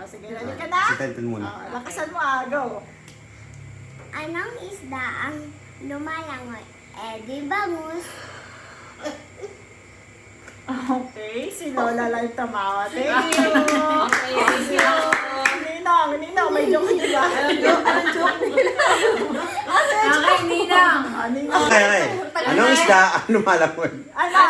sige, ready ka na? Si tenten muna. Lakasan mo go. Anong isda ang lumalangoy? Di bangus. Okay, si Lola lang tumawa. Thank you. Okay, thank you. Ninang, may joke nila. Anong joke nila? Okay, Ninang. Ninang. Okay. Anong isda ang lumalangoy? Ano?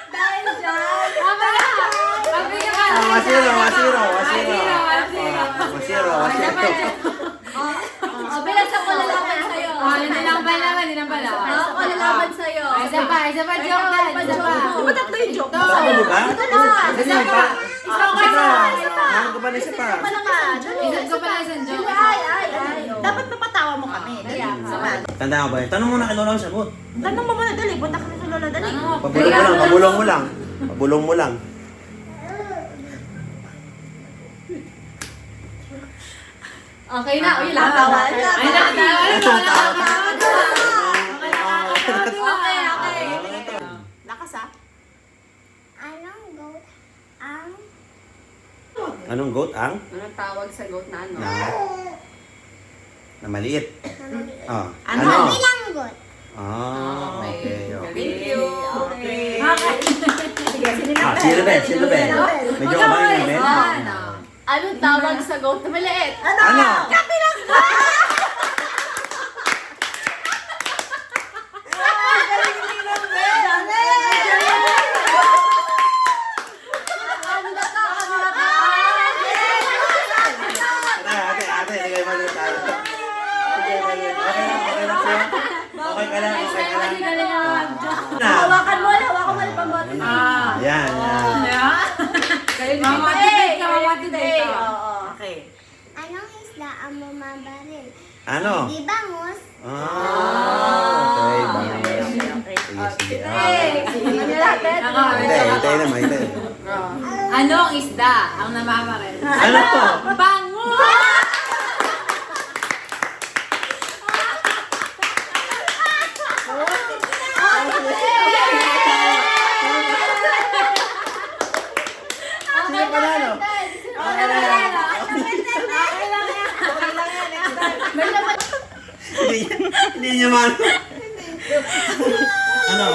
Dahil dyan. Mabigyan ka. Masiro. Bilang ko lalaban sa'yo. Hindi lang pala. Ako lalaban sa'yo. Isa pa, joke na. Isa pa. Ba't tatlo yung joke? Sabi mo ba? Isa pa. Ano ka ba na isa pa? Isang ko pala isang joke. Ay. Dapat mapatawa mo kami. Dali. Tanda ka ba yun? Tanong mo na kay Lola ang sagot. Tanong mo muna, dali. Punta ka na sa Lola, dali. Pabulong mo lang. Okay na. Uy, latawa. Ay, latawa. Okay. Lakas Anong goat ang? Anong tawag sa goat na ano? Na maliit. Oh. Ano? Bilanggot. Okay. Thank you. Okay. Sige, Sino ba? Medyo kabahin namin. Anong tawag sa goat na maliit? Ano? Kapilang ko! Ate, ligay mo dito tayo. Okay ka lang. Hawakan mo yung pambote. Yan. Okay. Anong isda ang bumabaril? Ano? Di bangus. Okay. Sige. Hintay naman. Anong isda ang namamaril? Ano po? Bangus! Hindi niya man. Ano?